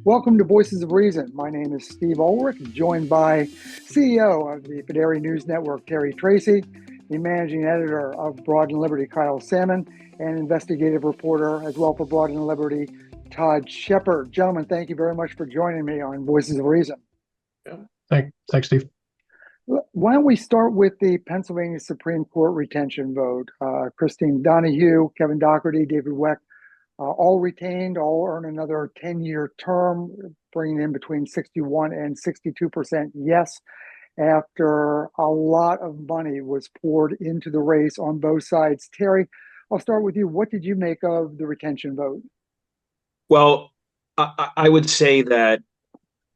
Welcome to Voices of Reason. My name is Steve Ulrich, joined by CEO of the Fideri News Network, Tracy, the managing editor of Broad and Liberty, Kyle Sammin, and investigative reporter as well for Broad and Liberty, Todd Shepard. Gentlemen, thank you very much for joining me on Voices of Reason. Yeah. Thanks, Steve. Why don't we start with the Pennsylvania Supreme Court retention vote? Christine Donahue, Kevin Dougherty, David Weck, all retained, all earn another 10-year term, bringing in between 61 and 62% yes, after a lot of money was poured into the race on both sides. Terry, I'll start with you. What did you make of the retention vote? Well, I would say that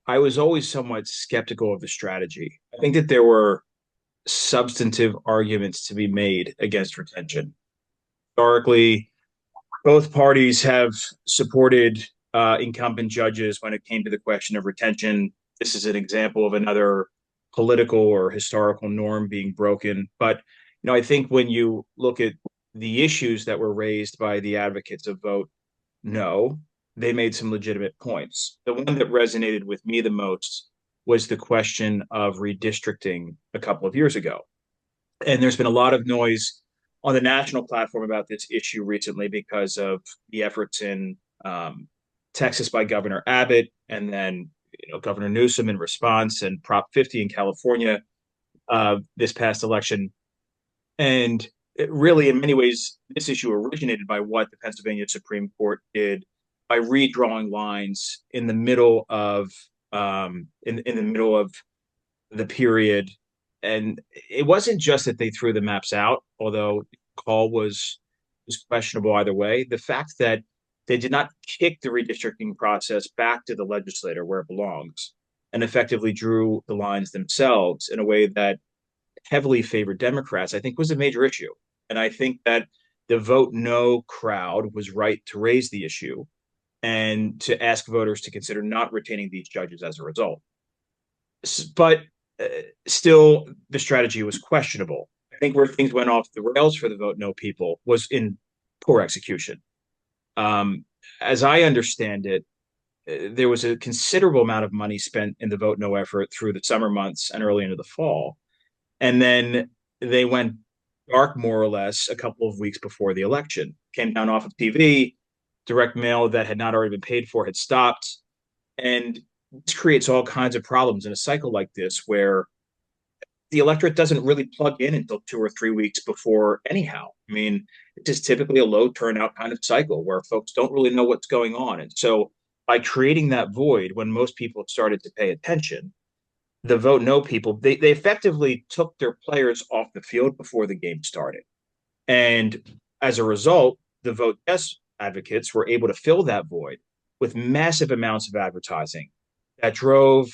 I was always somewhat skeptical of the strategy. I think that there were substantive arguments to be made against retention. Historically, both parties have supported incumbent judges when it came to the question of retention. This is an example of another political or historical norm being broken. But I think when you look at the issues that were raised by the advocates of vote no, they made some legitimate points. The one that resonated with me the most was the question of redistricting a couple of years ago. And there's been a lot of noise on the national platform about this issue recently because of the efforts in Texas by Governor Abbott, and then Governor Newsom in response, and Prop 50 in California this past election. And really, in many ways, this issue originated by what the Pennsylvania Supreme Court did by redrawing lines in the middle of in the middle of the period. And it wasn't just that they threw the maps out, although the call was questionable either way. The fact that they did not kick the redistricting process back to the legislature where it belongs and effectively drew the lines themselves in a way that heavily favored Democrats, I think was a major issue. And I think that the vote no crowd was right to raise the issue and to ask voters to consider not retaining these judges as a result. But still, the strategy was questionable. I think where things went off the rails for the vote no people was in poor execution. As I understand it, there was a considerable amount of money spent in the vote no effort through the summer months and early into the fall. And then they went dark more or less a couple of weeks before the election. Came down off of TV, direct mail that had not already been paid for had stopped. And this creates all kinds of problems in a cycle like this where the electorate doesn't really plug in until 2 or 3 weeks before anyhow. I mean, it is typically a low turnout kind of cycle where folks don't really know what's going on. And so by creating that void when most people started to pay attention, the vote no people, they effectively took their players off the field before the game started. And as a result, the vote yes advocates were able to fill that void with massive amounts of advertising that drove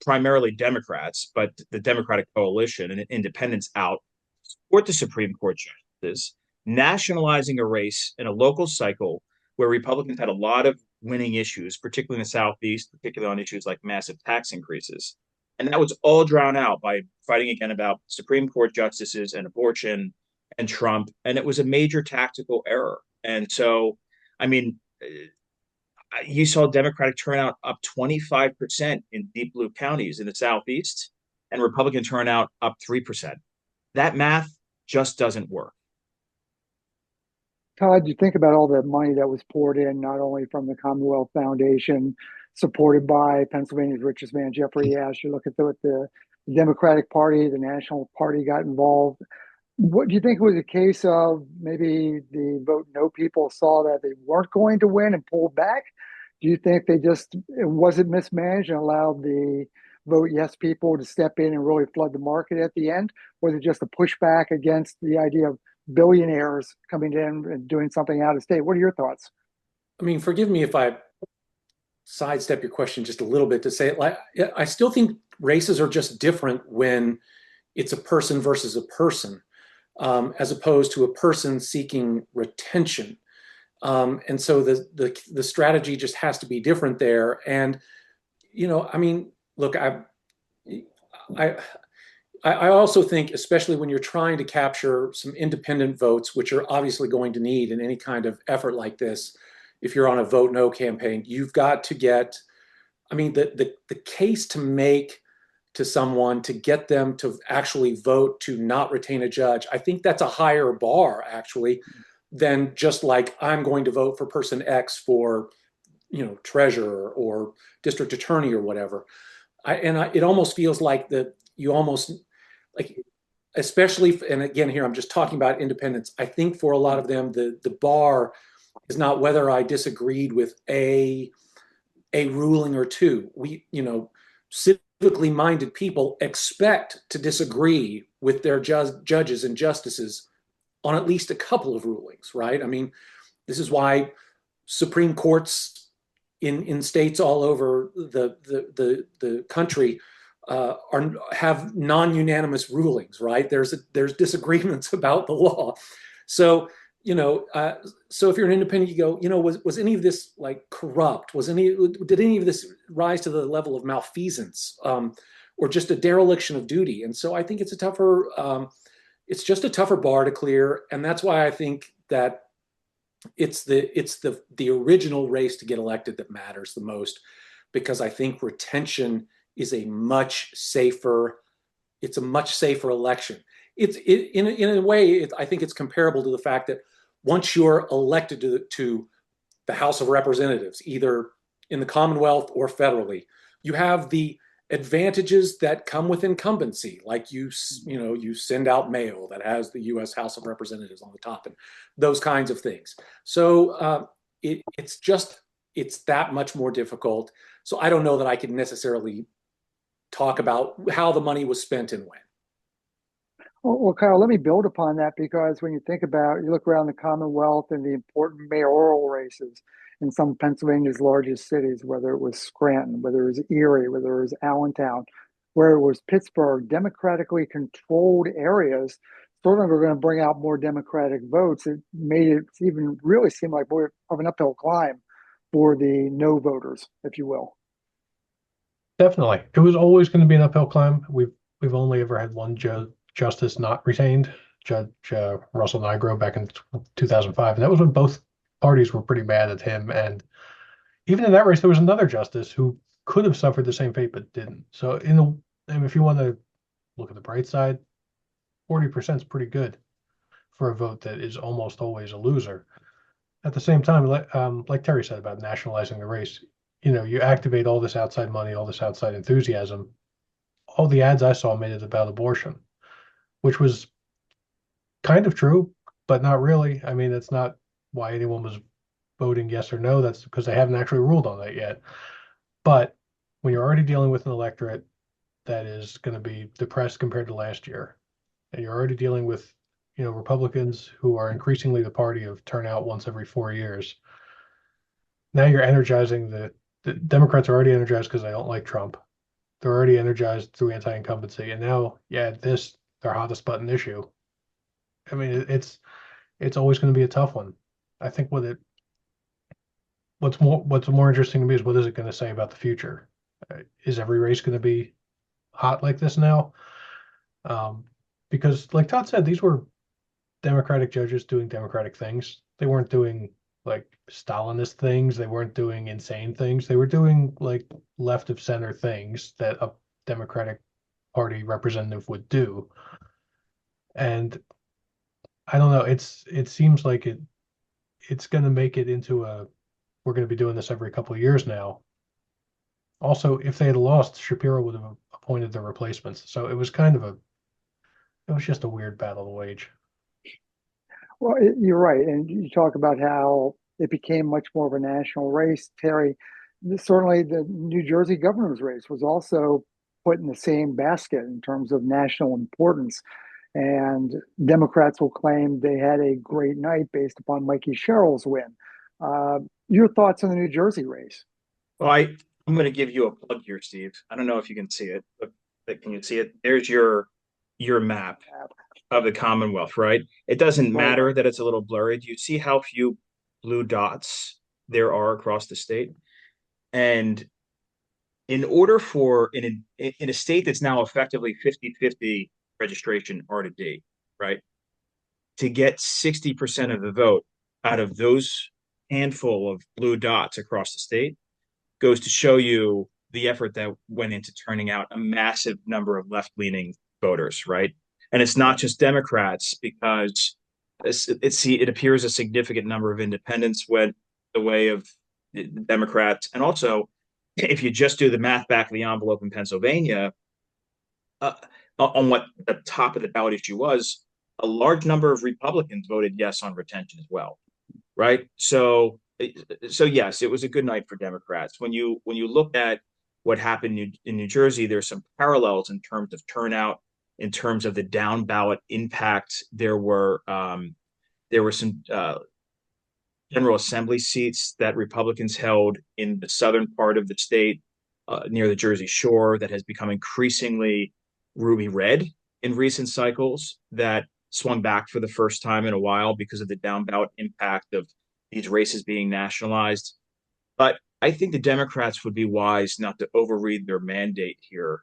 primarily Democrats, but the Democratic coalition and independents out to support the Supreme Court justices, nationalizing a race in a local cycle where Republicans had a lot of winning issues, particularly in the Southeast, particularly on issues like massive tax increases. And that was all drowned out by fighting again about Supreme Court justices and abortion and Trump. And it was a major tactical error. And so, I mean, you saw Democratic turnout up 25% in deep blue counties in the Southeast and Republican turnout up 3%. That math just doesn't work. Todd, you think about all the money that was poured in, not only from the Commonwealth Foundation, supported by Pennsylvania's richest man, Jeffrey Ash. You look at the Democratic Party, the National Party got involved. What do you think was a case of maybe the vote no people saw that they weren't going to win and pulled back? Do you think it wasn't mismanaged and allowed the vote yes people to step in and really flood the market at the end? Or was it just a pushback against the idea of billionaires coming in and doing something out of state? What are your thoughts? I mean, forgive me if I sidestep your question just a little bit to say it like I still think races are just different when it's a person versus a person, as opposed to a person seeking retention. And so the strategy just has to be different there. And I mean, look, I also think, especially when you're trying to capture some independent votes, which you're obviously going to need in any kind of effort like this, if you're on a vote no campaign, you've got to get I mean, the case to make to someone to get them to actually vote to not retain a judge, I think that's a higher bar actually than just like I'm going to vote for person X for, treasurer or district attorney or whatever. It almost feels like that you almost like, especially, and again here I'm just talking about independents. I think for a lot of them the bar is not whether I disagreed with a ruling or two. Civically minded people expect to disagree with their judges and justices on at least a couple of rulings, right? I mean, this is why Supreme Courts in states all over the country have non-unanimous rulings, right? There's disagreements about the law. So so if you're an independent, you go, was any of this like corrupt? Did any of this rise to the level of malfeasance, or just a dereliction of duty? And so I think it's just a tougher bar to clear, and that's why I think that it's the original race to get elected that matters the most, because I think retention is a much safer election. In a way, I think it's comparable to the fact that once you're elected to the House of Representatives, either in the Commonwealth or federally, you have the advantages that come with incumbency, like you send out mail that has the U.S. House of Representatives on the top and those kinds of things. So it's that much more difficult. So I don't know that I could necessarily talk about how the money was spent and when. Well, Kyle, let me build upon that, because when you look around the Commonwealth and the important mayoral races in some of Pennsylvania's largest cities, whether it was Scranton, whether it was Erie, whether it was Allentown, where it was Pittsburgh, democratically controlled areas, sort of are going to bring out more Democratic votes. It made it even really seem like more of an uphill climb for the no voters, if you will. Definitely. It was always going to be an uphill climb. We've only ever had one justice not retained, Judge Russell Nigro back in 2005. And that was when both parties were pretty mad at him. And even in that race, there was another justice who could have suffered the same fate, but didn't. So if you want to look at the bright side, 40% is pretty good for a vote that is almost always a loser. At the same time, like Terry said about nationalizing the race, you activate all this outside money, all this outside enthusiasm. All the ads I saw made it about abortion, which was kind of true, but not really. I mean, that's not why anyone was voting yes or no. That's because they haven't actually ruled on that yet. But when you're already dealing with an electorate that is going to be depressed compared to last year, and you're already dealing with, Republicans who are increasingly the party of turnout once every 4 years, now you're energizing the Democrats are already energized because they don't like Trump. They're already energized through anti-incumbency, and now, this their hottest button issue. I mean, it's always going to be a tough one. I think what's more interesting to me is what is it going to say about the future? Is every race going to be hot like this now? Because, like Todd said, these were Democratic judges doing Democratic things. They weren't doing like Stalinist things. They weren't doing insane things. They were doing like left of center things that a Democratic Party representative would do. And I don't know. It seems like it's going to make it into we're going to be doing this every couple of years now. Also, if they had lost, Shapiro would have appointed their replacements. So it was just a weird battle to wage. Well, you're right. And you talk about how it became much more of a national race. Terry, certainly the New Jersey governor's race was also put in the same basket in terms of national importance. And Democrats will claim they had a great night based upon Mikey Sherrill's win. Your thoughts on the New Jersey race? Well, I'm going to give you a plug here, Steve. I don't know if you can see it, but can you see it? There's your map of the Commonwealth, right? It doesn't matter that it's a little blurry. Do you see how few blue dots there are across the state? And in order for in a state that's now effectively 50-50 registration R to D, right? To get 60% of the vote out of those handful of blue dots across the state goes to show you the effort that went into turning out a massive number of left-leaning voters, right? And it's not just Democrats, because it appears a significant number of independents went the way of the Democrats. And also, if you just do the math back of the envelope in Pennsylvania, uh, on what the top of the ballot issue was, a large number of Republicans voted yes on retention as well, right? So yes, it was a good night for Democrats. When you look at what happened in New Jersey, there's some parallels in terms of turnout, in terms of the down ballot impact. There were some General Assembly seats that Republicans held in the southern part of the state, near the Jersey Shore, that has become increasingly ruby red in recent cycles, that swung back for the first time in a while because of the down ballot impact of these races being nationalized. But I think the Democrats would be wise not to overread their mandate here,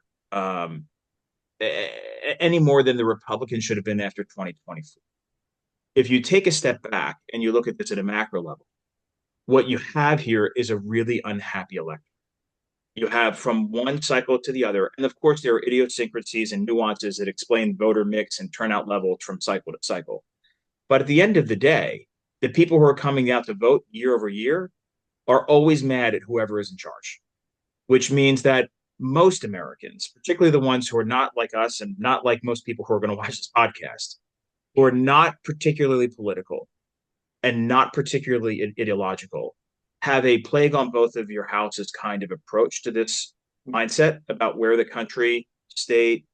any more than the Republicans should have been after 2024. If you take a step back and you look at this at a macro level, what you have here is a really unhappy electorate. You have from one cycle to the other, and of course there are idiosyncrasies and nuances that explain voter mix and turnout levels from cycle to cycle. But at the end of the day, the people who are coming out to vote year over year are always mad at whoever is in charge, which means that most Americans, particularly the ones who are not like us and not like most people who are going to watch this podcast, who are not particularly political and not particularly ideological, have a plague on both of your houses kind of approach to this mindset about where the country, state,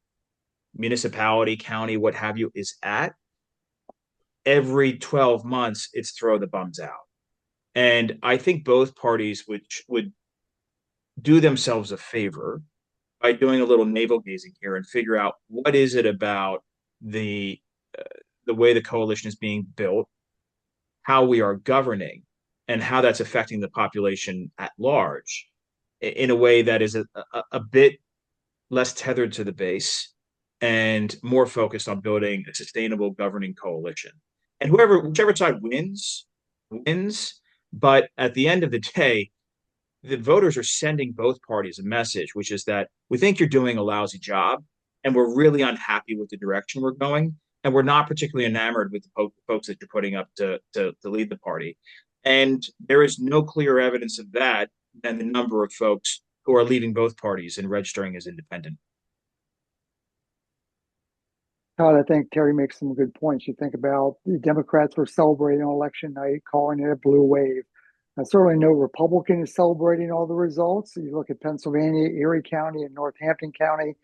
municipality, county, what have you, is at. Every 12 months, it's throw the bums out. And I think both parties would do themselves a favor by doing a little navel gazing here and figure out what is it about the way the coalition is being built, how we are governing, and how that's affecting the population at large in a way that is a bit less tethered to the base and more focused on building a sustainable governing coalition. And whichever side wins. But at the end of the day, the voters are sending both parties a message, which is that we think you're doing a lousy job, and we're really unhappy with the direction we're going, and we're not particularly enamored with the folks that you're putting up to lead the party. And there is no clearer evidence of that than the number of folks who are leaving both parties and registering as independent. Todd, I think Terry makes some good points. You think about the Democrats were celebrating on election night, calling it a blue wave. Certainly no Republican is celebrating all the results. You look at Pennsylvania, Erie County, and Northampton County,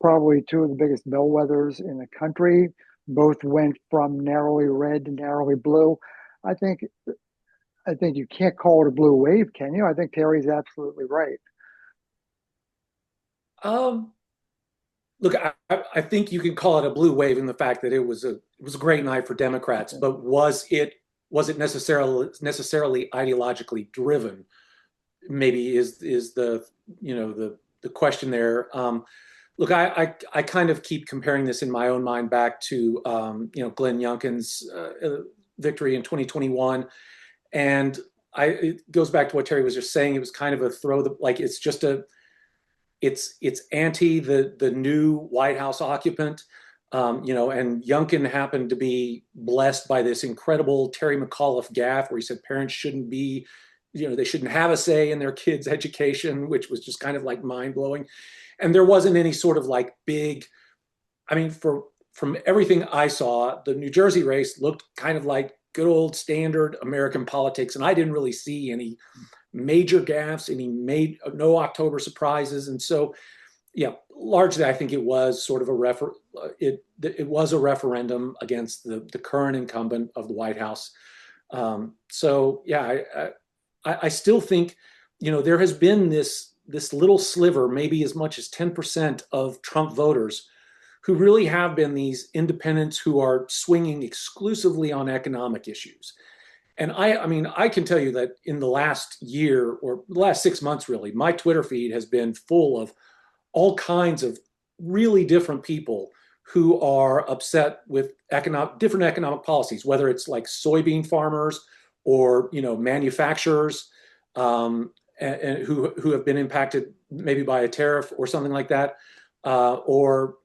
probably two of the biggest bellwethers in the country. Both went from narrowly red to narrowly blue. I think you can't call it a blue wave, can you? I think Terry's absolutely right. Look, I think you can call it a blue wave in the fact that it was a great night for Democrats, but was it necessarily ideologically driven? Maybe is the question there. Look, I kind of keep comparing this in my own mind back to Glenn Youngkin's victory in 2021, and it goes back to what Terry was just saying. It was kind of it's anti the new White House occupant. And Youngkin happened to be blessed by this incredible Terry McAuliffe gaffe where he said parents shouldn't be, they shouldn't have a say in their kids' education, which was just kind of like mind blowing. And there wasn't any sort of like big, from everything I saw, the New Jersey race looked kind of like good old standard American politics. And I didn't really see any major gaffes, no October surprises. And so, yeah, largely, I think it was sort of it was a referendum against the current incumbent of the White House. So yeah, I still think, there has been this little sliver, maybe as much as 10% of Trump voters who really have been these independents who are swinging exclusively on economic issues. And I can tell you that in the last year or the last 6 months, really, my Twitter feed has been full of all kinds of really different people who are upset with different economic policies, whether it's like soybean farmers or manufacturers and who have been impacted maybe by a tariff or something like that, or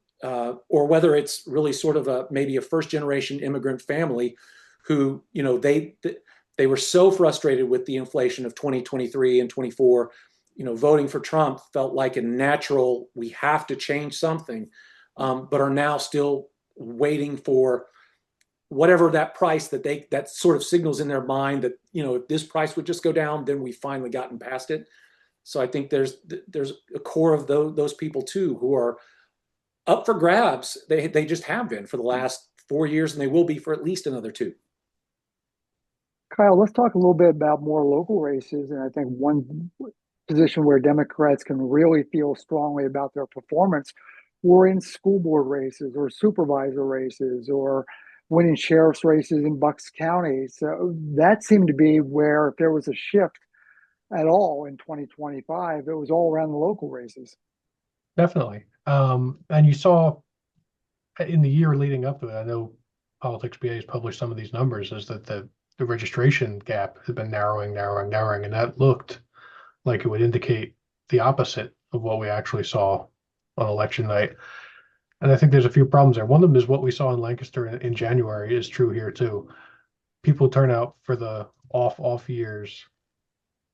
whether it's really sort of maybe a first generation immigrant family who, they were so frustrated with the inflation of 2023 and 24, voting for Trump felt like a natural, we have to change something, but are now still waiting for whatever that price that sort of signals in their mind that, if this price would just go down, then we finally gotten past it. So I think there's a core of those people too, who are up for grabs. They just have been for the last 4 years, and they will be for at least another 2. Kyle, let's talk a little bit about more local races. And I think one position where Democrats can really feel strongly about their performance were in school board races or supervisor races or winning sheriff's races in Bucks County. So that seemed to be where, if there was a shift at all in 2025, it was all around the local races. Definitely. And you saw in the year leading up to it, I know Politics BA has published some of these numbers, is that the registration gap has been narrowing, and that looked like it would indicate the opposite of what we actually saw on election night. And I think there's a few problems there. One of them is what we saw in Lancaster in January is true here too. People turn out for the off years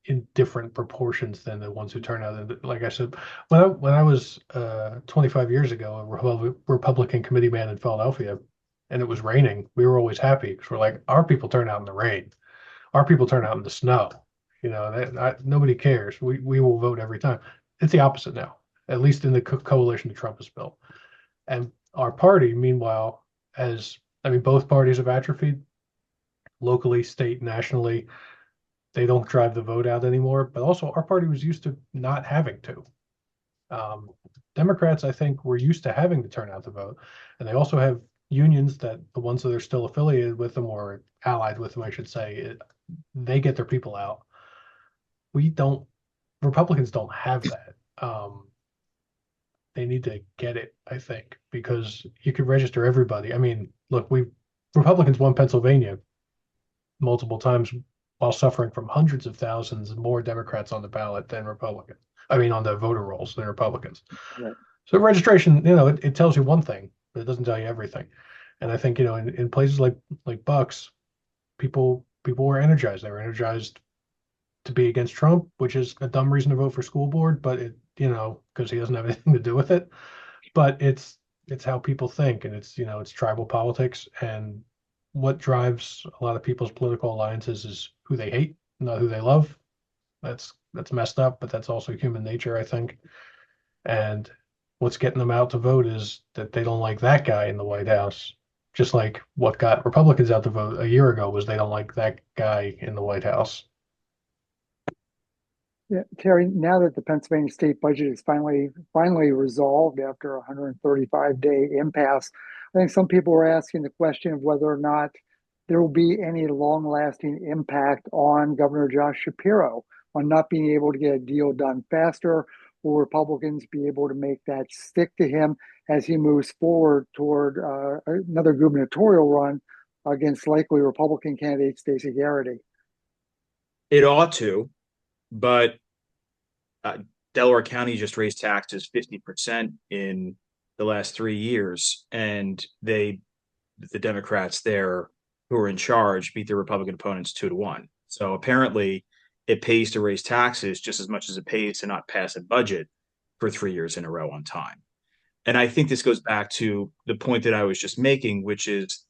in different proportions than the ones who turn out. And like I said, when I was 25 years ago, a Republican committee man in Philadelphia, and it was raining, we were always happy because we're like, our people turn out in the rain, our people turn out in the snow. Nobody cares. We will vote every time. It's the opposite now, at least in the coalition that Trump has built. And our party, meanwhile, both parties have atrophied locally, state, nationally. They don't drive the vote out anymore, but also our party was used to not having to. Democrats, I think, were used to having to turn out the vote. And they also have unions that the ones that are still affiliated with them or allied with them, I should say, they get their people out. Republicans don't have that. They need to get it, I think, because you could register everybody. I mean, look, Republicans won Pennsylvania multiple times while suffering from hundreds of thousands more Democrats on the ballot than Republicans. On the voter rolls than Republicans. Right. So registration, it tells you one thing, but it doesn't tell you everything. And I think, in places like Bucks, people were energized. They were energized to be against Trump, which is a dumb reason to vote for school board, but because he doesn't have anything to do with it. But it's how people think, and it's tribal politics, and what drives a lot of people's political alliances is who they hate, not who they love. That's messed up, but that's also human nature, I think. And what's getting them out to vote is that they don't like that guy in the White House. Just like what got Republicans out to vote a year ago was they don't like that guy in the White House. Yeah, Terry, now that the Pennsylvania state budget is finally resolved after a 135-day impasse, I think some people are asking the question of whether or not there will be any long-lasting impact on Governor Josh Shapiro on not being able to get a deal done faster. Will Republicans be able to make that stick to him as he moves forward toward another gubernatorial run against likely Republican candidate Stacey Garrity? It ought to, but Delaware County just raised taxes 50% in the last 3 years, and the Democrats there who are in charge beat their Republican opponents 2-1. So apparently it pays to raise taxes just as much as it pays to not pass a budget for 3 years in a row on time. And I think this goes back to the point that I was just making, which is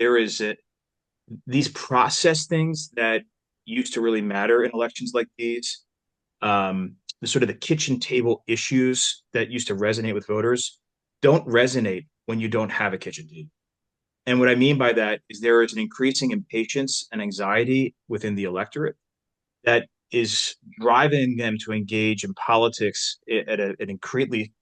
these process things that used to really matter in elections like these, the sort of the kitchen table issues that used to resonate with voters don't resonate when you don't have a kitchen table. And what I mean by that is there is an increasing impatience and anxiety within the electorate that is driving them to engage in politics at an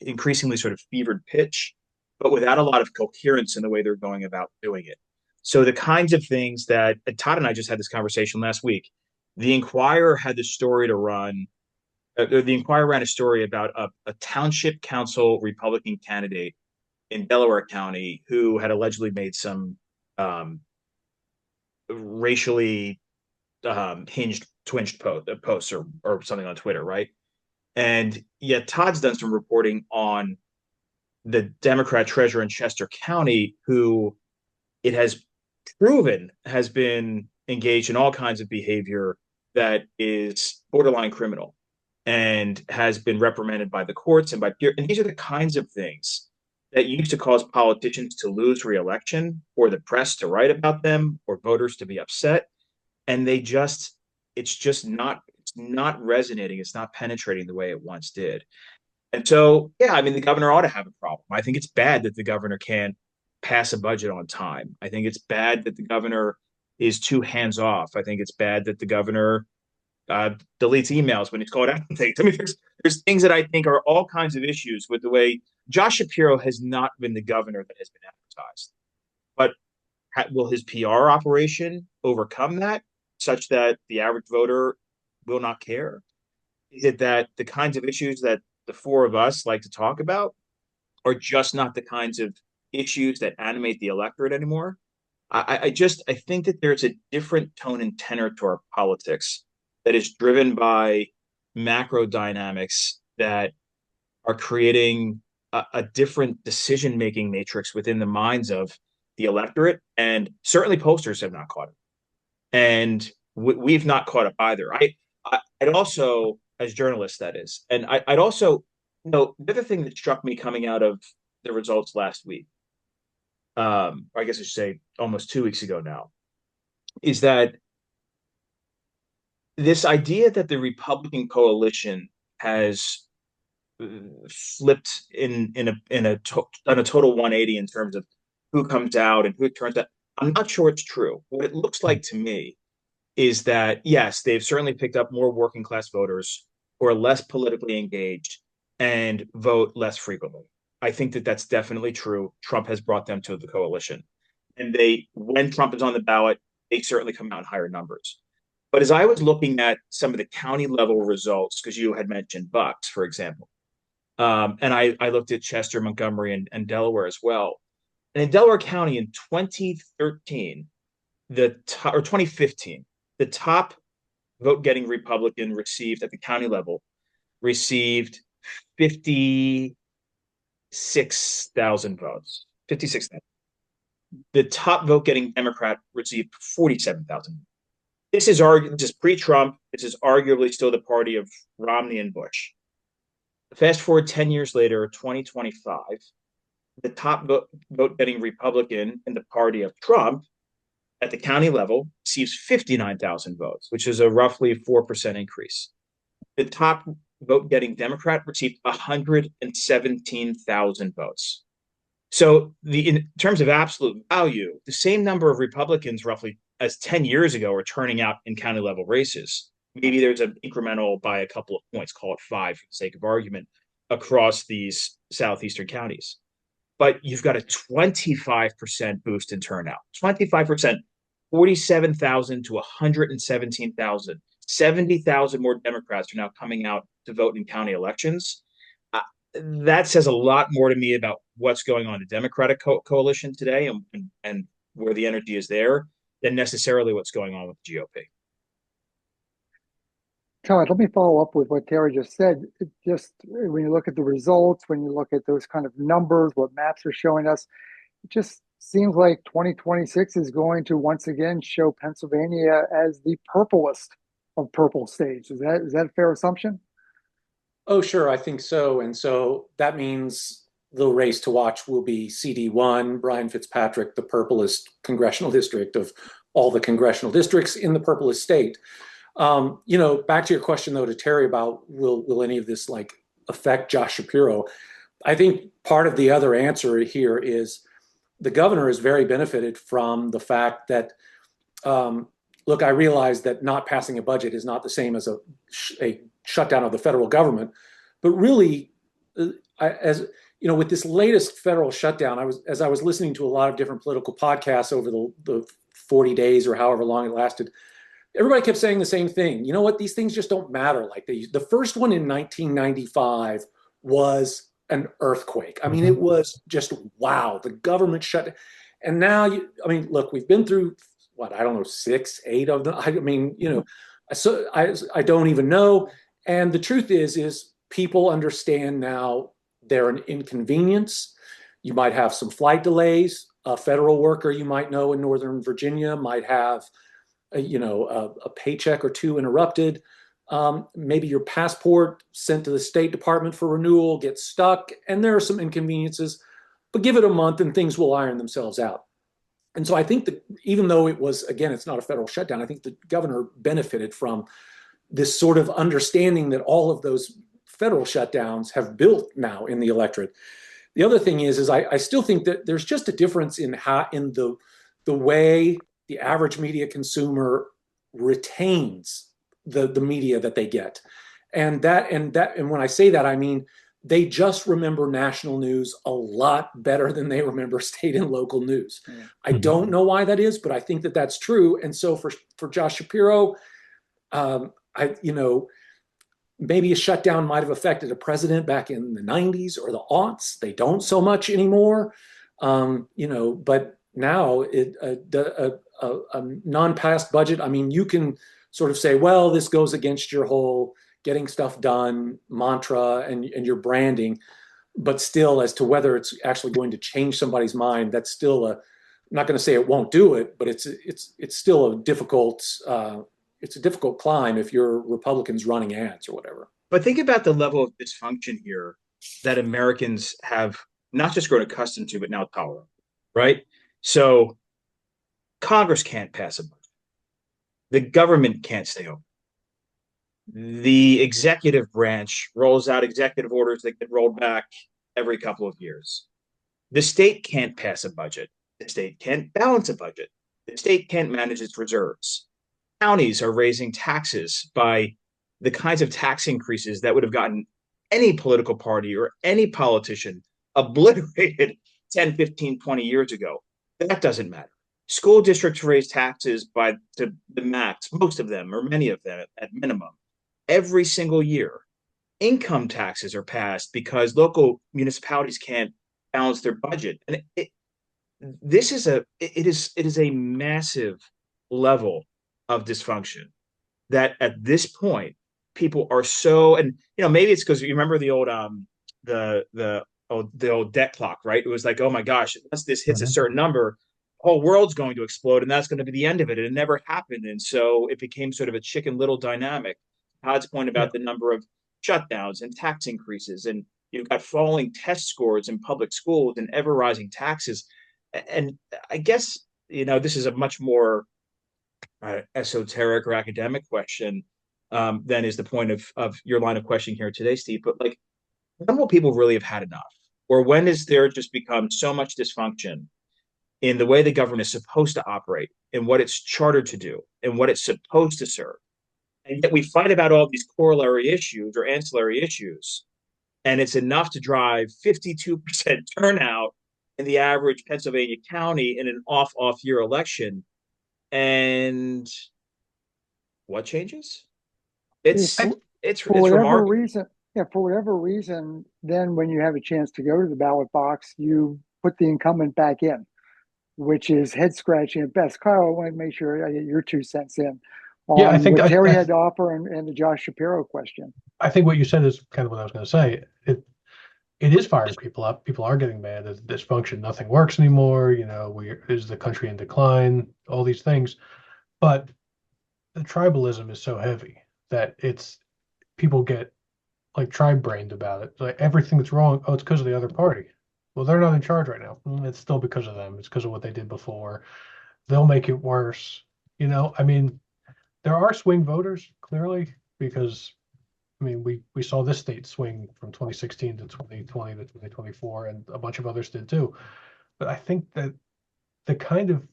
increasingly sort of fevered pitch, but without a lot of coherence in the way they're going about doing it. So the kinds of things that Todd and I just had this conversation last week. The Inquirer had this story to run. The Inquirer ran a story about a township council Republican candidate in Delaware County who had allegedly made some racially hinged, twinged posts or something on Twitter, right? And yet Todd's done some reporting on the Democrat treasurer in Chester County, who it has proven has been engaged in all kinds of behavior that is borderline criminal and has been reprimanded by the courts and by peers. And these are the kinds of things that used to cause politicians to lose re-election, or the press to write about them, or voters to be upset. And it's not resonating. It's not penetrating the way it once did. And so, yeah, I mean, the governor ought to have a problem. I think it's bad that the governor can't pass a budget on time. I think it's bad that the governor is too hands off. I think it's bad that the governor deletes emails when he's called out on things. I mean, there's things that I think are all kinds of issues with the way Josh Shapiro has not been the governor that has been advertised. But will his PR operation overcome that such that the average voter will not care? Is it that the kinds of issues that the four of us like to talk about are just not the kinds of issues that animate the electorate anymore? I think that there's a different tone and tenor to our politics that is driven by macro dynamics that are creating a different decision-making matrix within the minds of the electorate, and certainly pollsters have not caught it, and we've not caught up either. I'd also, as journalists, that is, and I'd also, the other thing that struck me coming out of the results last week, or I guess I should say almost 2 weeks ago now, is that this idea that the Republican coalition has flipped on a total 180 in terms of who comes out and who turns out. I'm not sure it's true. What it looks like to me is that, yes, they've certainly picked up more working class voters who are less politically engaged and vote less frequently. I think that that's definitely true. Trump has brought them to the coalition. And when Trump is on the ballot, they certainly come out in higher numbers. But as I was looking at some of the county level results, because you had mentioned Bucks, for example, and I looked at Chester, Montgomery, and Delaware as well. And in Delaware County in 2013, or 2015, the top vote-getting Republican received at the county level received 56,000 votes. 56,000. The top vote-getting Democrat received 47,000. This is pre-Trump. This is arguably still the party of Romney and Bush. Fast forward 10 years later, 2025, the top vote-getting Republican in the party of Trump at the county level receives 59,000 votes, which is a roughly 4% increase. The top vote-getting Democrat received 117,000 votes. So in terms of absolute value, the same number of Republicans roughly as 10 years ago are turning out in county level races. Maybe there's an incremental by a couple of points, call it 5 for the sake of argument, across these southeastern counties. But you've got a 25% boost in turnout. 25%, 47,000 to 117,000. 70,000 more Democrats are now coming out to vote in county elections. That says a lot more to me about what's going on in the Democratic coalition today and where the energy is there than necessarily what's going on with the GOP. Todd, let me follow up with what Terry just said. Just when you look at the results, when you look at those kind of numbers, what maps are showing us, it just seems like 2026 is going to once again show Pennsylvania as the purplest of purple states. Is that a fair assumption? Oh, sure, I think so. And so that means the race to watch will be CD1, Brian Fitzpatrick, the purplest congressional district of all the congressional districts in the purplest state. Back to your question though to Terry about will any of this affect Josh Shapiro? I think part of the other answer here is the governor is very benefited from the fact that look, I realize that not passing a budget is not the same as a shutdown of the federal government, but really, with this latest federal shutdown, as I was listening to a lot of different political podcasts over the 40 days or however long it lasted, everybody kept saying the same thing. You know what? These things just don't matter. Like the first one in 1995 was an earthquake. I mean, it was just, wow, the government shut. And now, look, we've been through I don't know, 6, 8 of them. So I don't even know. And the truth is people understand now they're an inconvenience. You might have some flight delays. A federal worker you might know in Northern Virginia might have, a paycheck or two interrupted. Maybe your passport sent to the State Department for renewal gets stuck, and there are some inconveniences, but give it a month and things will iron themselves out. And so I think that even though it was, again, it's not a federal shutdown, I think the governor benefited from this sort of understanding that all of those federal shutdowns have built now in the electorate. The other thing is I still think that there's just a difference in the way the average media consumer retains the media that they get. And when I say that, I mean, they just remember national news a lot better than they remember state and local news. Mm-hmm. I don't know why that is, but I think that that's true. And so for Josh Shapiro, maybe a shutdown might have affected a president back in the 90s or the aughts. They don't so much anymore, but now a non-passed budget, I mean, you can sort of say, well, this goes against your whole getting stuff done mantra and your branding, but still, as to whether it's actually going to change somebody's mind, that's still I'm not going to say it won't do it, but it's still a difficult climb if you're Republicans running ads or whatever. But think about the level of dysfunction here that Americans have not just grown accustomed to, but now tolerate, right? So Congress can't pass a budget. The government can't stay open. The executive branch rolls out executive orders that get rolled back every couple of years. The state can't pass a budget. The state can't balance a budget. The state can't manage its reserves. Counties are raising taxes by the kinds of tax increases that would have gotten any political party or any politician obliterated 10, 15, 20 years ago. That doesn't matter. School districts raise taxes to the max, most of them, or many of them at minimum, every single year. Income taxes are passed because local municipalities can't balance their budget. And it is a massive level of dysfunction that at this point people are so, and maybe it's because you remember the old the old debt clock, right? It was like, oh my gosh, once this hits a certain number, the whole world's going to explode, and that's going to be the end of it. And it never happened, and so it became sort of a Chicken Little dynamic. Todd's point about the number of shutdowns and tax increases, and you've got falling test scores in public schools and ever rising taxes. And I guess this is a much more esoteric or academic question than is the point of your line of questioning here today, Steve. But like, when will people really have had enough? Or when is there just become so much dysfunction in the way the government is supposed to operate, and what it's chartered to do, and what it's supposed to serve? And yet we fight about all these corollary issues or ancillary issues, and it's enough to drive 52% turnout in the average Pennsylvania county in an off year election. And what changes? It's whatever remarkable. For whatever reason, then when you have a chance to go to the ballot box, you put the incumbent back in, which is head scratching at best. Kyle, I want to make sure I get your 2 cents in on I think what Terry had to offer and the Josh Shapiro question. I think what you said is kind of what I was going to say. It is firing people up. People are getting mad at dysfunction. Nothing works anymore. Is the country in decline? All these things. But the tribalism is so heavy that people get like tribe brained about it. Like everything that's wrong, oh, it's because of the other party. Well, they're not in charge right now. It's still because of them. It's because of what they did before. They'll make it worse. I mean, there are swing voters, clearly, because I mean, we saw this state swing from 2016 to 2020 to 2024, and a bunch of others did too. But I think that the kind of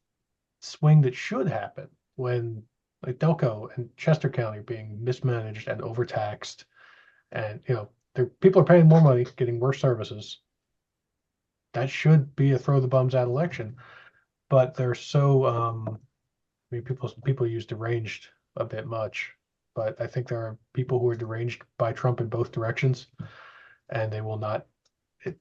swing that should happen when like Delco and Chester County are being mismanaged and overtaxed, and people are paying more money, getting worse services. That should be a throw the bums out election, but they're so. I mean, people use deranged a bit much, but I think there are people who are deranged by Trump in both directions, and they will not. It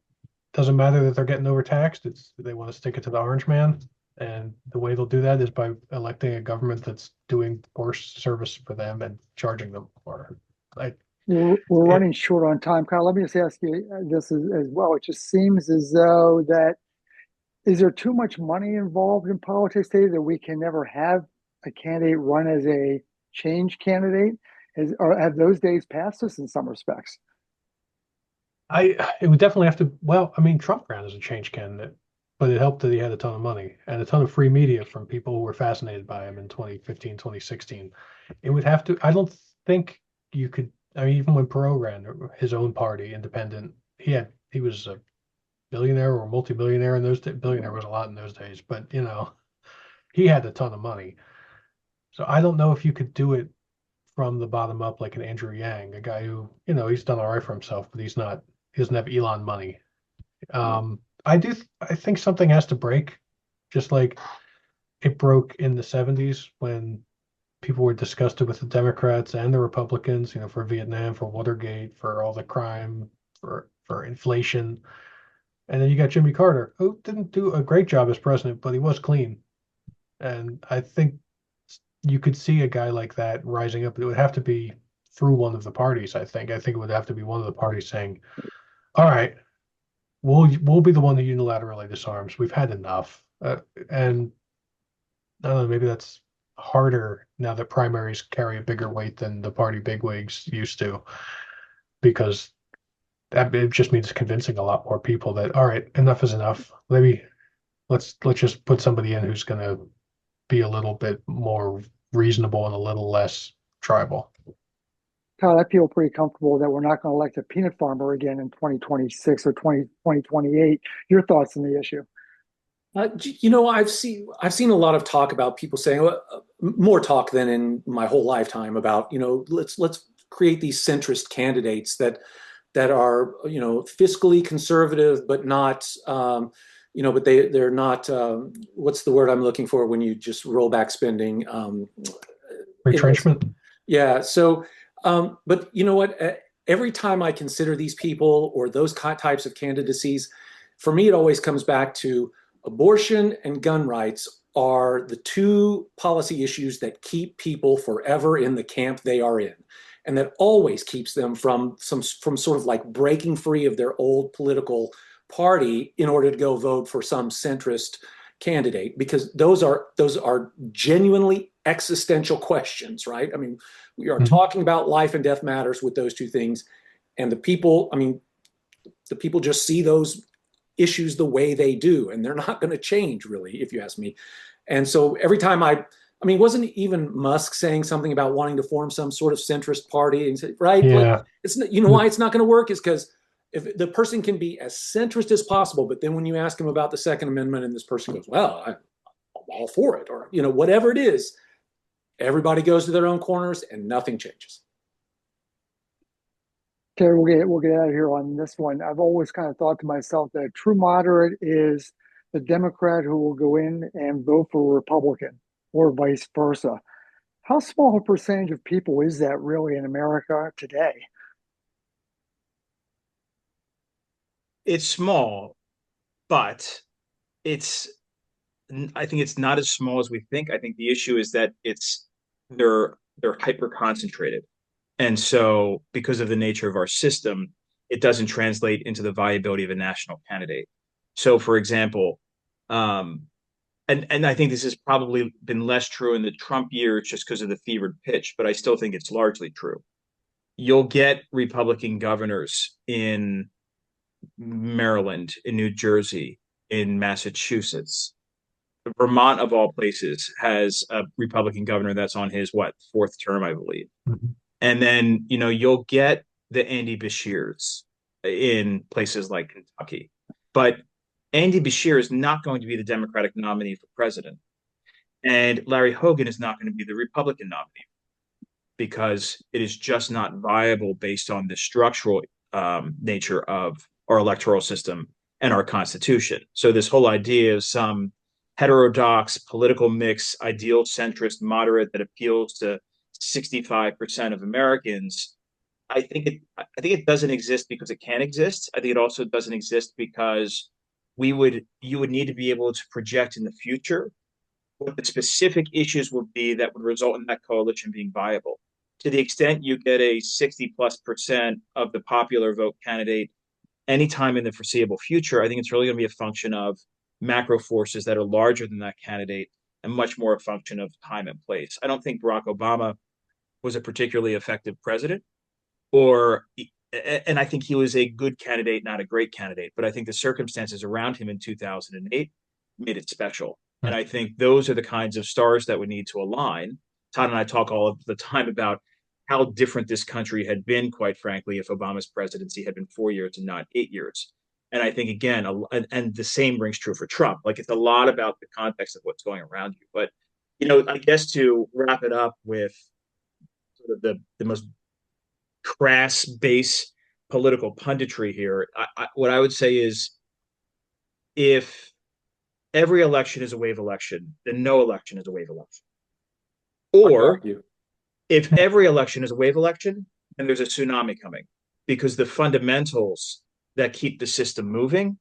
doesn't matter that they're getting overtaxed. They want to stick it to the orange man, and the way they'll do that is by electing a government that's doing worse service for them and charging them more. We're running short on time, Kyle. Let me just ask you this as well. It just seems as though that is there too much money involved in politics today that we can never have a candidate run as a change candidate? Or have those days passed us in some respects? It would definitely have to. Well, I mean, Trump ran as a change candidate, but it helped that he had a ton of money and a ton of free media from people who were fascinated by him in 2015, 2016. It would have to. I don't think you could. I mean, even when Perot ran his own party, independent, he was a billionaire or multimillionaire in those days. Billionaire was a lot in those days, but he had a ton of money. So I don't know if you could do it from the bottom up like an Andrew Yang, a guy who, he's done all right for himself, but he doesn't have Elon money. I think something has to break, just like it broke in the 70s when people were disgusted with the Democrats and the Republicans, for Vietnam, for Watergate, for all the crime, for inflation. And then you got Jimmy Carter, who didn't do a great job as president, but he was clean. And I think you could see a guy like that rising up. It would have to be through one of the parties, I think. I think it would have to be one of the parties saying, all right, we'll be the one who unilaterally disarms. We've had enough. And I don't know, maybe that's harder now that primaries carry a bigger weight than the party bigwigs used to, because it just means convincing a lot more people that, all right, enough is enough. Maybe let's just put somebody in who's going to be a little bit more reasonable and a little less tribal. Todd, I feel pretty comfortable that we're not going to elect a peanut farmer again in 2026 or 2028. Your thoughts on the issue? I've seen a lot of talk about people saying more talk than in my whole lifetime about let's create these centrist candidates that are fiscally conservative but not but they're not what's the word I'm looking for when you just roll back spending, retrenchment. Yeah. So but you know what? Every time I consider these people or those types of candidacies, for me, it always comes back to abortion and gun rights are the two policy issues that keep people forever in the camp they are in. And that always keeps them from sort of like breaking free of their old political party in order to go vote for some centrist candidate, because those are genuinely existential questions, right? I mean, we are talking about life and death matters with those two things. And the people just see those issues the way they do, and they're not going to change really, if you ask me. And so every time wasn't even Musk saying something about wanting to form some sort of centrist party, and right? Yeah. Like, it's why it's not going to work is because if the person can be as centrist as possible, but then when you ask him about the Second Amendment and this person goes, well, I'm all for it, or whatever it is, everybody goes to their own corners and nothing changes. Terry, we'll get out of here on this one. I've always kind of thought to myself that a true moderate is the Democrat who will go in and vote for a Republican or vice versa. How small a percentage of people is that really in America today? It's small, but I think it's not as small as we think. I think the issue is that they're hyper concentrated. And so because of the nature of our system, it doesn't translate into the viability of a national candidate. So for example, and I think this has probably been less true in the Trump years just because of the fevered pitch, but I still think it's largely true. You'll get Republican governors in Maryland, in New Jersey, in Massachusetts. Vermont, of all places, has a Republican governor that's on his fourth term, I believe. Mm-hmm. And then you'll get the Andy Beshears in places like Kentucky, but Andy Beshear is not going to be the Democratic nominee for president, and Larry Hogan is not going to be the Republican nominee because it is just not viable based on the structural nature of our electoral system and our Constitution. So this whole idea of some heterodox political mix, ideal centrist moderate that appeals to 65% of Americans, I think it doesn't exist because it can exist. I think it also doesn't exist because you would need to be able to project in the future what the specific issues would be that would result in that coalition being viable. to the extent you get a 60+% of the popular vote candidate anytime in the foreseeable future, I think it's really going to be a function of macro forces that are larger than that candidate and much more a function of time and place. I don't think Barack Obama was a particularly effective president, and I think he was a good candidate, not a great candidate. But I think the circumstances around him in 2008 made it special. And I think those are the kinds of stars that would need to align. Todd and I talk all of the time about how different this country had been, quite frankly, if Obama's presidency had been 4 years and not 8 years. And I think, again, and the same rings true for Trump. Like, it's a lot about the context of what's going around you. But, I guess to wrap it up with sort of the most crass base political punditry here, what I would say is, if every election is a wave election, then no election is a wave election. Or if every election is a wave election, then there's a tsunami coming, because the fundamentals that keep the system moving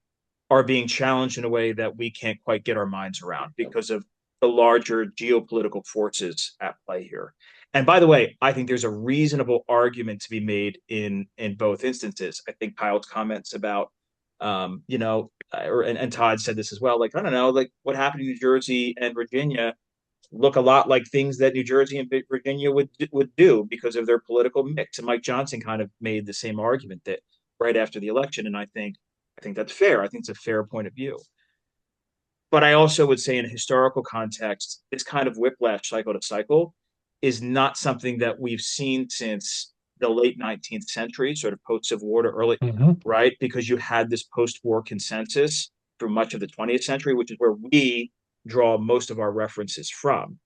are being challenged in a way that we can't quite get our minds around because of the larger geopolitical forces at play here. And by the way, I think there's a reasonable argument to be made in both instances. I think Kyle's comments about, and Todd said this as well, like, I don't know, like what happened in New Jersey and Virginia look a lot like things that New Jersey and Virginia would do because of their political mix. And Mike Johnson kind of made the same argument that right after the election. And I think that's fair. I think it's a fair point of view. But I also would say in a historical context, this kind of whiplash cycle to cycle is not something that we've seen since the late 19th century, sort of post-Civil War to early, right? Because you had this post-war consensus through much of the 20th century, which is where we draw most of our references from.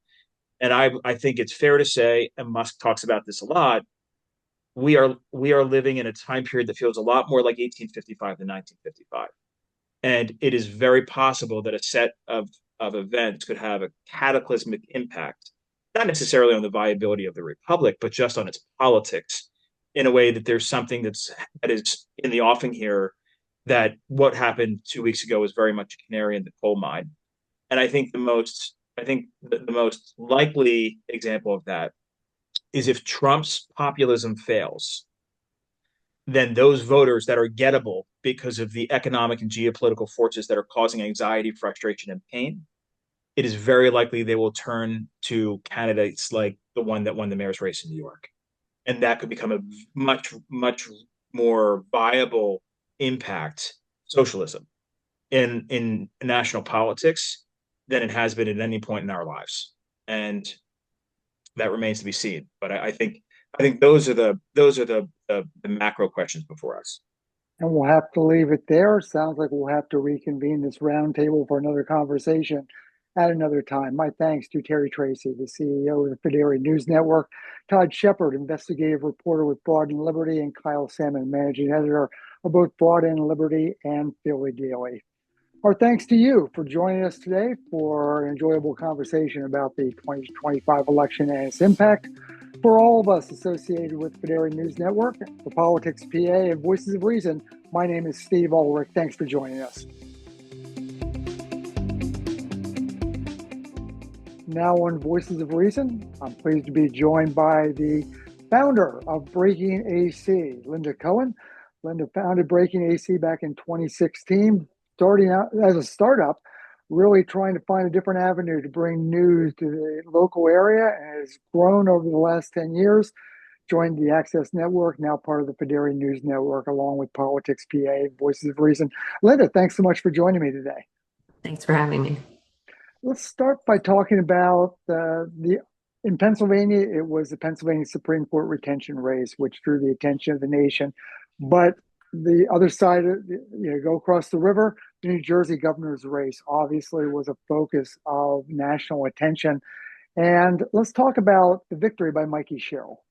And I think it's fair to say, and Musk talks about this a lot, we are living in a time period that feels a lot more like 1855 than 1955. And it is very possible that a set of events could have a cataclysmic impact, not necessarily on the viability of the republic, but just on its politics, in a way that there's something that is in the offing here, that what happened 2 weeks ago was very much a canary in the coal mine. And I think the most likely example of that is if Trump's populism fails, then those voters that are gettable because of the economic and geopolitical forces that are causing anxiety, frustration, and pain, it is very likely they will turn to candidates like the one that won the mayor's race in New York. And that could become a much, much more viable impact, socialism, in national politics than it has been at any point in our lives. And that remains to be seen. But I think those are the macro questions before us. And we'll have to leave it there. Sounds like we'll have to reconvene this roundtable for another conversation at another time. My thanks to Terry Tracy, the CEO of the Fideri News Network, Todd Shepard, investigative reporter with Broad and Liberty, and Kyle Sammin, managing editor of both Broad and Liberty and PhillyDaily. Our thanks to you for joining us today for an enjoyable conversation about the 2025 election and its impact. For all of us associated with Fideri News Network, for Politics PA and Voices of Reason, my name is Steve Ulrich. Thanks for joining us. Now on Voices of Reason, I'm pleased to be joined by the founder of Breaking AC, Lynda Cohen. Lynda founded Breaking AC back in 2016, starting out as a startup, really trying to find a different avenue to bring news to the local area, and has grown over the last 10 years, joined the Access Network, now part of the Fideri News Network, along with Politics PA, Voices of Reason. Lynda, thanks so much for joining me today. Thanks for having me. Let's start by talking about in Pennsylvania, it was the Pennsylvania Supreme Court retention race, which drew the attention of the nation. But the other side, go across the river, the New Jersey governor's race obviously was a focus of national attention. And let's talk about the victory by Mikey Sherrill.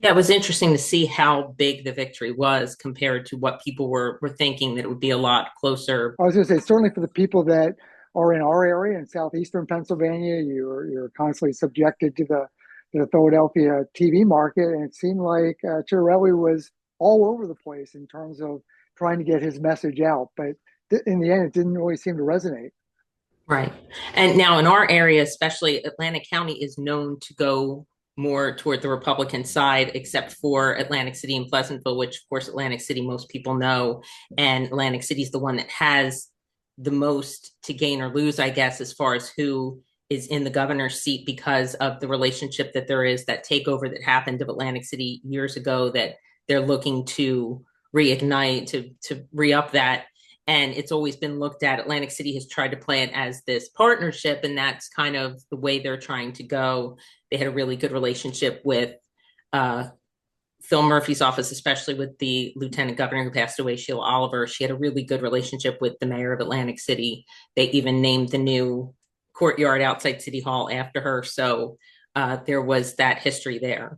Yeah, it was interesting to see how big the victory was compared to what people were thinking, that it would be a lot closer. I was going to say, certainly for the people that are in our area in southeastern Pennsylvania, you're constantly subjected to the Philadelphia TV market, and it seemed like Chiarelli was all over the place in terms of trying to get his message out, but in the end, it didn't really seem to resonate. Right. And now in our area, especially Atlantic County is known to go more toward the Republican side, except for Atlantic City and Pleasantville, which of course Atlantic City most people know, and Atlantic City is the one that has the most to gain or lose, I guess, as far as who is in the governor's seat because of the relationship that there is, that takeover that happened of Atlantic City years ago that they're looking to reignite, to re-up that. And it's always been looked at, Atlantic City has tried to play it as this partnership, and that's kind of the way they're trying to go. They had a really good relationship with Phil Murphy's office, especially with the lieutenant governor who passed away, Sheila Oliver. She had a really good relationship with the mayor of Atlantic City. They even named the new courtyard outside City Hall after her. So there was that history there.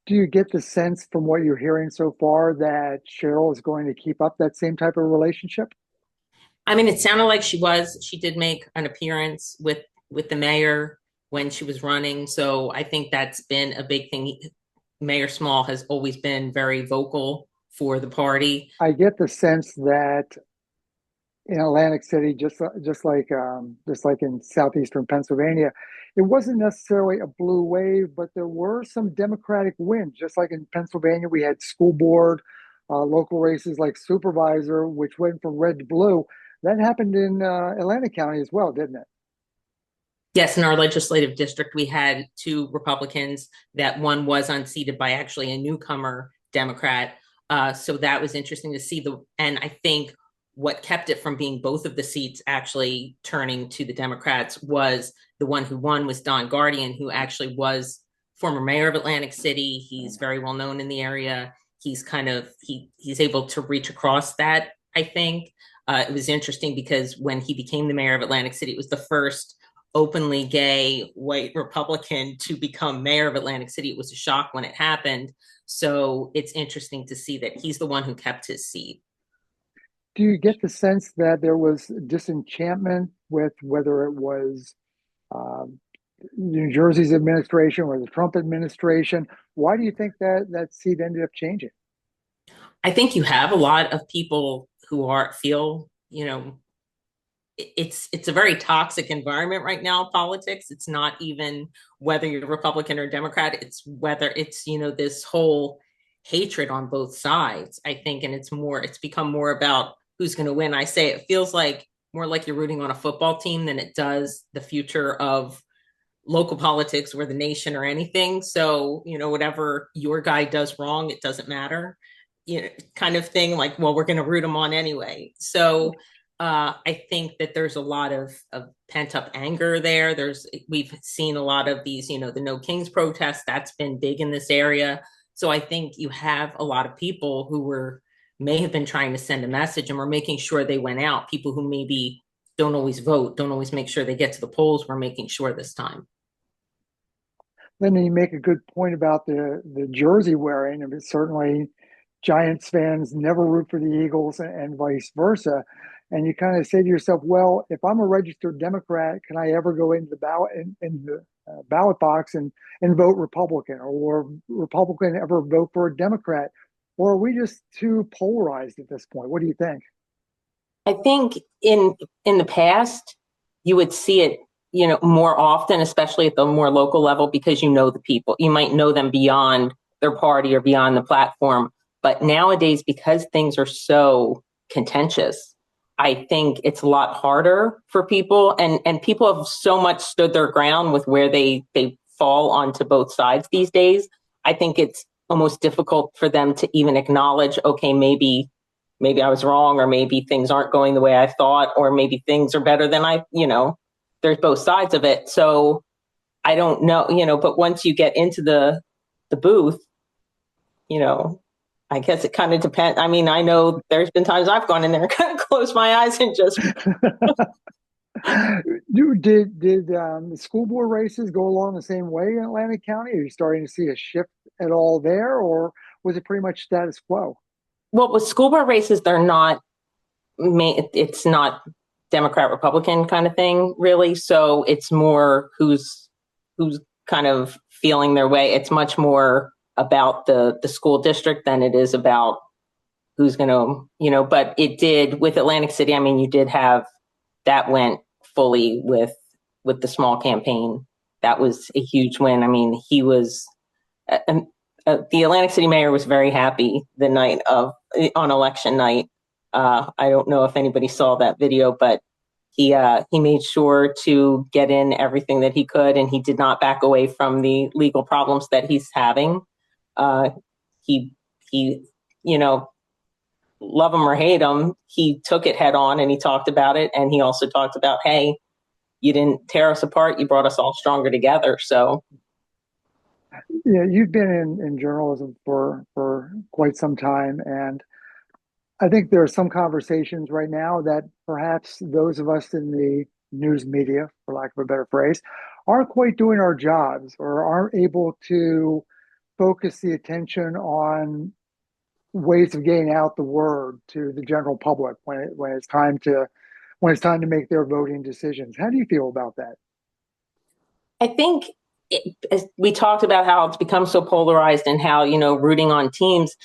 Do you get the sense from what you're hearing so far that Cheryl is going to keep up that same type of relationship? I mean, it sounded like she was. She did make an appearance with the mayor when she was running. So I think that's been a big thing. Mayor Small has always been very vocal for the party. I get the sense that in Atlantic City, just like in southeastern Pennsylvania, it wasn't necessarily a blue wave, but there were some Democratic wins. Just like in Pennsylvania, we had school board, local races like supervisor, which went from red to blue. That happened in Atlantic County as well, didn't it? Yes, in our legislative district, we had 2 Republicans. That one was unseated by actually a newcomer Democrat. So that was interesting to see. And I think what kept it from being both of the seats actually turning to the Democrats was the one who won was Don Guardian, who actually was former mayor of Atlantic City. He's very well known in the area. He's he's able to reach across that, I think. It was interesting because when he became the mayor of Atlantic City, it was the first openly gay white Republican to become mayor of Atlantic City. It was a shock when it happened. So it's interesting to see that he's the one who kept his seat. Do you get the sense that there was disenchantment with whether it was New Jersey's administration or the Trump administration? Why do you think that seat ended up changing? I think you have a lot of people who feel, it's a very toxic environment right now, politics. It's not even whether you're Republican or Democrat, it's whether it's, this whole hatred on both sides, I think. And it's become more about who's going to win. I say it feels like more like you're rooting on a football team than it does the future of local politics or the nation or anything. So, whatever your guy does wrong, it doesn't matter, kind of thing, like, well, we're going to root him on anyway. So I think that there's a lot of pent up anger there. We've seen a lot of these, the No Kings protests. That's been big in this area. So I think you have a lot of people who may have been trying to send a message and were making sure they went out. People who maybe don't always vote, don't always make sure they get to the polls, were making sure this time. Then you make a good point about the jersey wearing. I mean, certainly Giants fans never root for the Eagles and vice versa. And you kind of say to yourself, well, if I'm a registered Democrat, can I ever go into the ballot box and vote Republican, or Republican ever vote for a Democrat? Or are we just too polarized at this point? What do you think? I think in the past, you would see it, more often, especially at the more local level, because the people. You might know them beyond their party or beyond the platform. But nowadays, because things are so contentious, I think it's a lot harder for people. And people have so much stood their ground with where they fall onto both sides these days. I think it's almost difficult for them to even acknowledge, okay, maybe I was wrong, or maybe things aren't going the way I thought, or maybe things are better than there's both sides of it. So I don't know, but once you get into the booth, I guess it kind of depends. I mean, I know there's been times I've gone in there and kind of closed my eyes and just. Did the school board races go along the same way in Atlantic County? Are you starting to see a shift at all there, or was it pretty much status quo? Well, with school board races, it's not Democrat Republican kind of thing, really. So it's more who's kind of feeling their way. It's much more about the school district than it is about who's going to, but it did with Atlantic City. I mean, you did have that went fully with the small campaign that was a huge win. I mean, he was the Atlantic City mayor was very happy the night on election night. I don't know if anybody saw that video, but he made sure to get in everything that he could, and he did not back away from the legal problems that he's having. He love him or hate him, he took it head on and he talked about it. And he also talked about, hey, you didn't tear us apart. You brought us all stronger together. So, yeah, you've been in journalism for quite some time, and I think there are some conversations right now that perhaps those of us in the news media, for lack of a better phrase, aren't quite doing our jobs or aren't able to focus the attention on ways of getting out the word to the general public when it's time to make their voting decisions. How do you feel about that? I think we talked about how it's become so polarized and how, rooting on teams.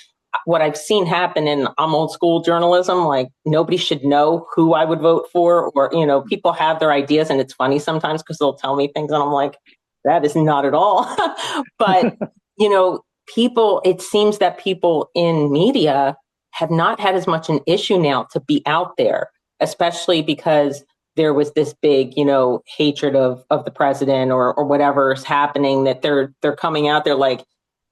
What I've seen happen, and I'm old school journalism, like nobody should know who I would vote for, or, people have their ideas, and it's funny sometimes because they'll tell me things and I'm like, that is not at all. But, it seems that people in media have not had as much an issue now to be out there, especially because there was this big, hatred of the president or whatever is happening, that they're coming out there like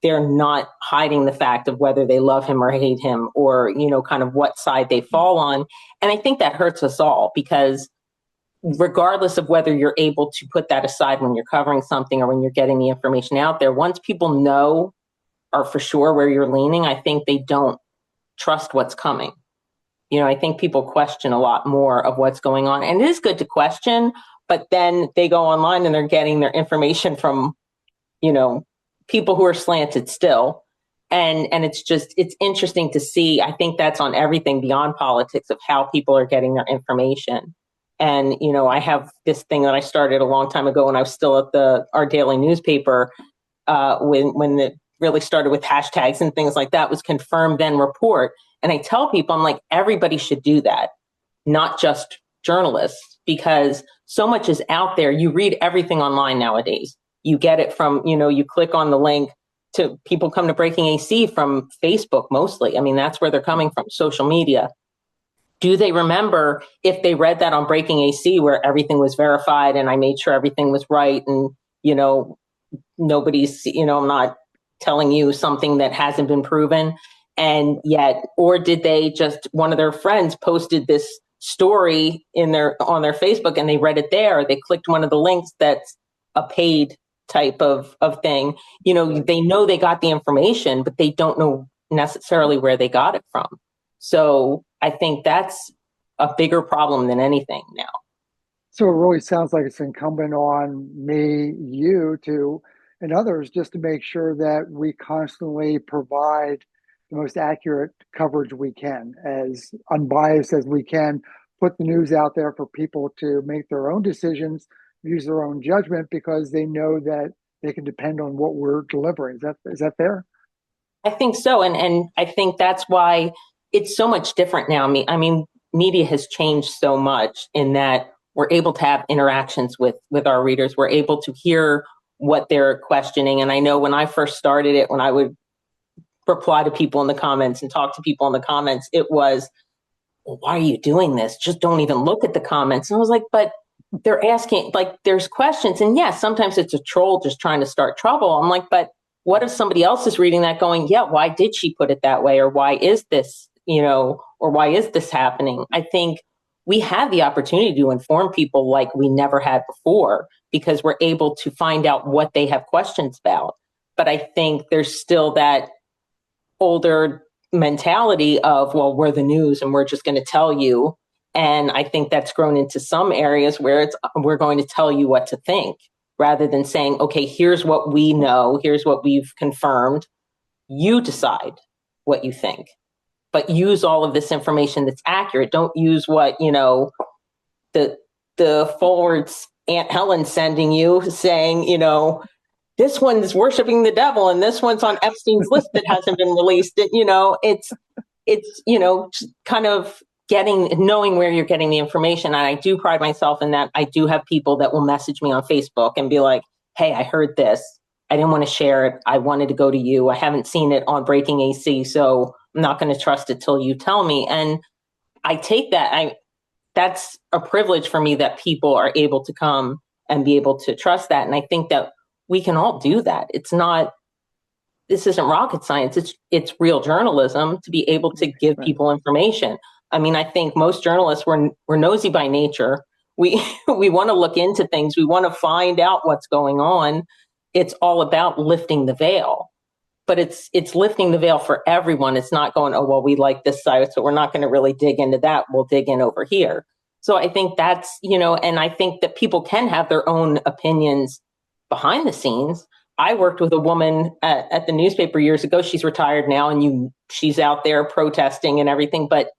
they're not hiding the fact of whether they love him or hate him or, kind of what side they fall on. And I think that hurts us all because regardless of whether you're able to put that aside when you're covering something or when you're getting the information out there, once people know or for sure where you're leaning, I think they don't trust what's coming. I think people question a lot more of what's going on, and it is good to question, but then they go online and they're getting their information from, people who are slanted still. And it's interesting to see. I think that's on everything beyond politics of how people are getting their information. And, I have this thing that I started a long time ago when I was still at our daily newspaper, when it really started with hashtags and things like that, was confirm then report. And I tell people, I'm like, everybody should do that, not just journalists, because so much is out there. You read everything online nowadays. You get it from, you click on the link to people come to Breaking AC from Facebook mostly. I mean, that's where they're coming from, social media. Do they remember if they read that on Breaking AC where everything was verified and I made sure everything was right and, nobody's, I'm not telling you something that hasn't been proven. And yet, or did they just, one of their friends posted this story on their Facebook and they read it there. They clicked one of the links that's a paid type of thing. They know they got the information, but they don't know necessarily where they got it from. So I think that's a bigger problem than anything now. So it really sounds like it's incumbent on me, you, and others just to make sure that we constantly provide the most accurate coverage we can, as unbiased as we can, put the news out there for people to make their own decisions, use their own judgment, because they know that they can depend on what we're delivering. Is that fair? I think so. And I think that's why it's so much different now. I mean, media has changed so much in that we're able to have interactions with our readers. We're able to hear what they're questioning. And I know when I first started it, when I would reply to people in the comments and talk to people in the comments, it was, well, why are you doing this? Just don't even look at the comments. And I was like, but they're asking, like, there's questions. And yes, sometimes it's a troll just trying to start trouble. I'm like, but what if somebody else is reading that going, yeah, why did she put it that way? Or why is this, or why is this happening? I think we have the opportunity to inform people like we never had before because we're able to find out what they have questions about. But I think there's still that older mentality of, well, we're the news and we're just going to tell you. And I think that's grown into some areas where we're going to tell you what to think rather than saying, okay, here's what we know. Here's what we've confirmed. You decide what you think, but use all of this information that's accurate. Don't use what, the forwards Aunt Helen's sending you saying, this one's worshiping the devil and this one's on Epstein's list that hasn't been released. It's kind of knowing where you're getting the information. And I do pride myself in that I do have people that will message me on Facebook and be like, hey, I heard this. I didn't want to share it. I wanted to go to you. I haven't seen it on Breaking AC, so I'm not going to trust it till you tell me. And I take that. That's a privilege for me that people are able to come and be able to trust that. And I think that we can all do that. This isn't rocket science. It's real journalism to be able to give people information. I mean, I think most journalists we're nosy by nature. We we want to look into things. We want to find out what's going on. It's all about lifting the veil, but it's lifting the veil for everyone. It's not going, oh well, we like this side, so we're not going to really dig into that. We'll dig in over here. So I think that's, and I think that people can have their own opinions behind the scenes. I worked with a woman at the newspaper years ago. She's retired now, and she's out there protesting and everything. But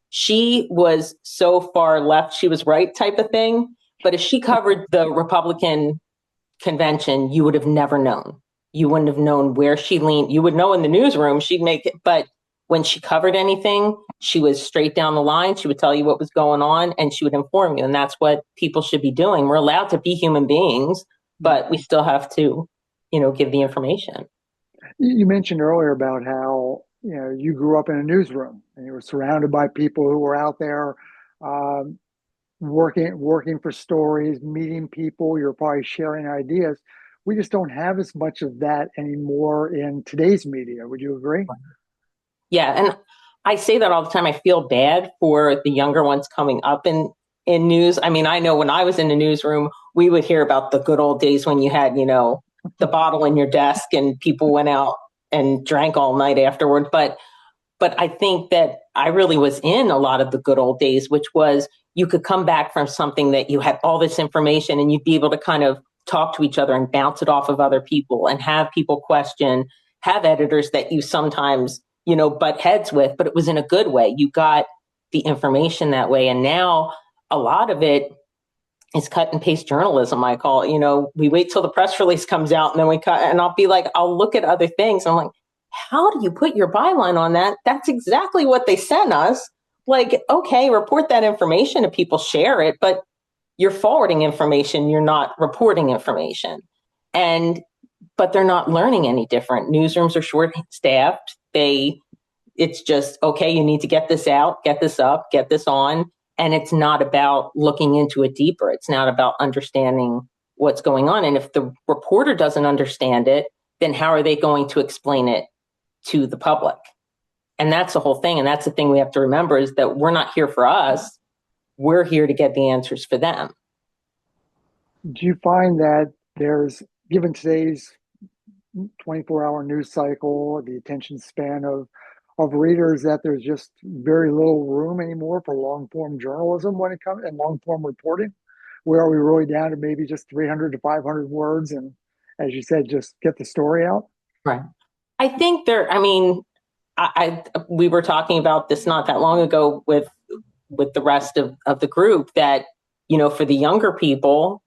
she was so far left, she was right type of thing. But if she covered the Republican convention, you would have never known. You wouldn't have known where she leaned. You would know in the newsroom, she'd make it. But when she covered anything, she was straight down the line. She would tell you what was going on, and she would inform you. And that's what people should be doing. We're allowed to be human beings, but we still have to give the information. You mentioned earlier about how, you grew up in a newsroom and you were surrounded by people who were out there working for stories, meeting people. You're probably sharing ideas. We just don't have as much of that anymore in today's media. Would you agree? Yeah. And I say that all the time. I feel bad for the younger ones coming up in news. I mean, I know when I was in the newsroom, we would hear about the good old days when you had, the bottle in your desk and people went out and drank all night afterward. But I think that I really was in a lot of the good old days, which was you could come back from something that you had all this information and you'd be able to kind of talk to each other and bounce it off of other people and have people question, have editors that you sometimes, butt heads with, but it was in a good way. You got the information that way. And now a lot of it is cut and paste journalism, I call it. We wait till the press release comes out and then we cut, and I'll look at other things. I'm like, how do you put your byline on that? That's exactly what they sent us. Like, okay, report that information and people share it, but you're forwarding information, you're not reporting information. But they're not learning any different. Newsrooms are short-staffed. It's just, okay, you need to get this out, get this up, get this on. And it's not about looking into it deeper. It's not about understanding what's going on. And if the reporter doesn't understand it, then how are they going to explain it to the public? And that's the whole thing. And that's the thing we have to remember is that we're not here for us. We're here to get the answers for them. Do you find that given today's 24-hour news cycle, the attention span of readers, that there's just very little room anymore for long-form journalism when it comes and long-form reporting? Where are we really down to maybe just 300 to 500 words? And as you said, just get the story out? Right. I think we were talking about this not that long ago with the rest of the group that, for the younger people,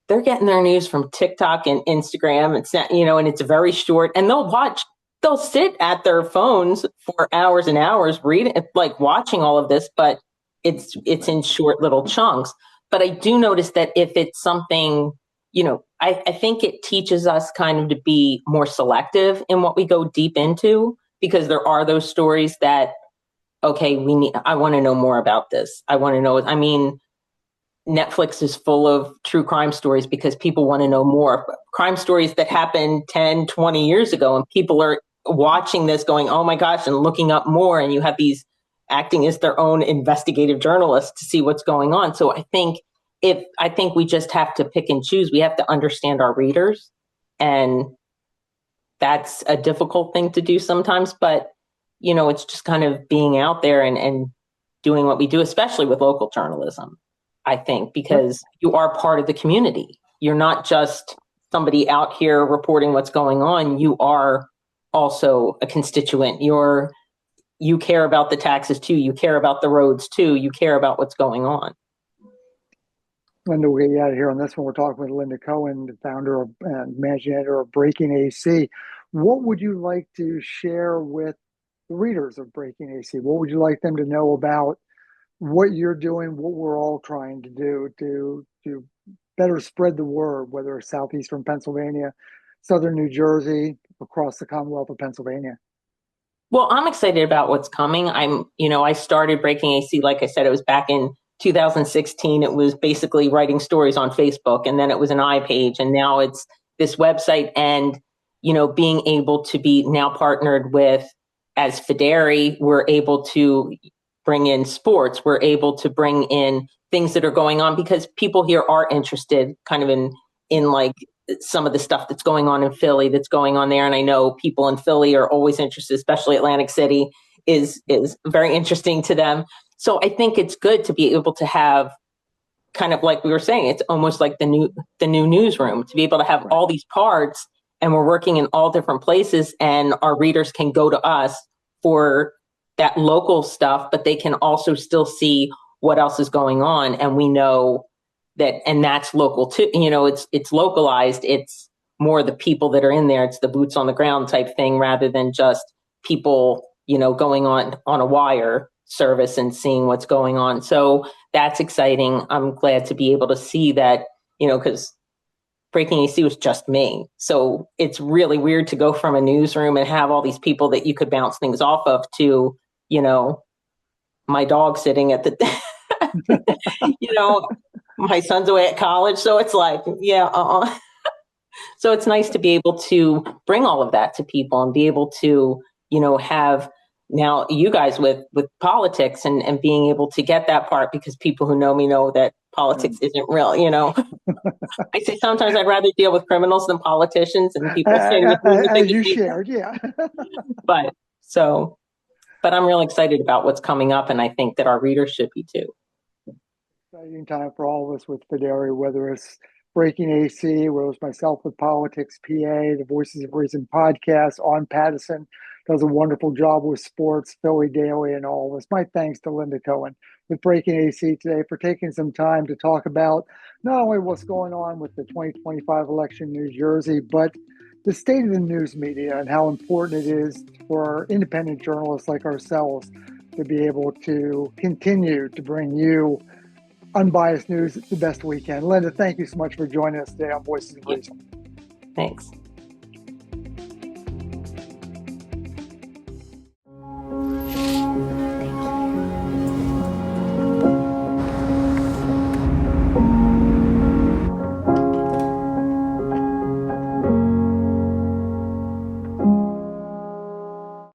they're getting their news from TikTok and Instagram. It's not, and it's very short, and they'll sit at their phones for hours and hours reading, like watching all of this, but it's in short little chunks. But I do notice that if it's something, I think it teaches us kind of to be more selective in what we go deep into, because there are those stories that, okay, I want to know more about this. I want to know, Netflix is full of true crime stories because people want to know more. Crime stories that happened 10, 20 years ago, and people are watching this going, oh my gosh, and looking up more. And you have these acting as their own investigative journalists to see what's going on. So I think we just have to pick and choose. We have to understand our readers. And that's a difficult thing to do sometimes. But, it's just kind of being out there and doing what we do, especially with local journalism. I think, because you are part of the community. You're not just somebody out here reporting what's going on. You are also a constituent. You care about the taxes too. You care about the roads too. You care about what's going on. Lynda, we'll get you out of here on this one. We're talking with Lynda Cohen, the founder and managing editor of Breaking AC. What would you like to share with the readers of Breaking AC? What would you like them to know about what you're doing, what we're all trying to do to better spread the word, whether it's southeastern Pennsylvania, southern New Jersey, across the Commonwealth of Pennsylvania? Well, I'm excited about what's coming. I started Breaking AC, like I said, it was back in 2016. It was basically writing stories on Facebook, and then it was an iPage, and now it's this website. And, being able to be now partnered with, as Fideri, we're able to bring in sports. We're able to bring in things that are going on because people here are interested kind of in like some of the stuff that's going on in Philly, that's going on there. And I know people in Philly are always interested, especially Atlantic City is very interesting to them. So I think it's good to be able to have, kind of like we were saying, it's almost like the new newsroom, to be able to have all these parts, and we're working in all different places, and our readers can go to us for that local stuff, but they can also still see what else is going on. And we know that, and that's local too. It's localized. It's more the people that are in there. It's the boots on the ground type thing, rather than just people, going on a wire service and seeing what's going on. So that's exciting. I'm glad to be able to see that, because Breaking AC was just me. So it's really weird to go from a newsroom and have all these people that you could bounce things off of to, my dog sitting at the, my son's away at college. So it's like, So it's nice to be able to bring all of that to people and be able to, have now you guys with politics and being able to get that part, because people who know me know that politics isn't real, I say sometimes I'd rather deal with criminals than politicians, and people say as you shared, yeah. But I'm really excited about what's coming up, and I think that our readers should be too. Exciting time for all of us with Fideri, whether it's Breaking AC, whether it's myself with Politics PA, the Voices of Reason podcast, on Pattison does a wonderful job with sports, PhillyDaily, and all of us. My thanks to Lynda Cohen with Breaking AC today for taking some time to talk about not only what's going on with the 2025 election in New Jersey, but the state of the news media and how important it is for independent journalists like ourselves to be able to continue to bring you unbiased news the best we can. Lynda, thank you so much for joining us today on Voices of Reason. Thanks.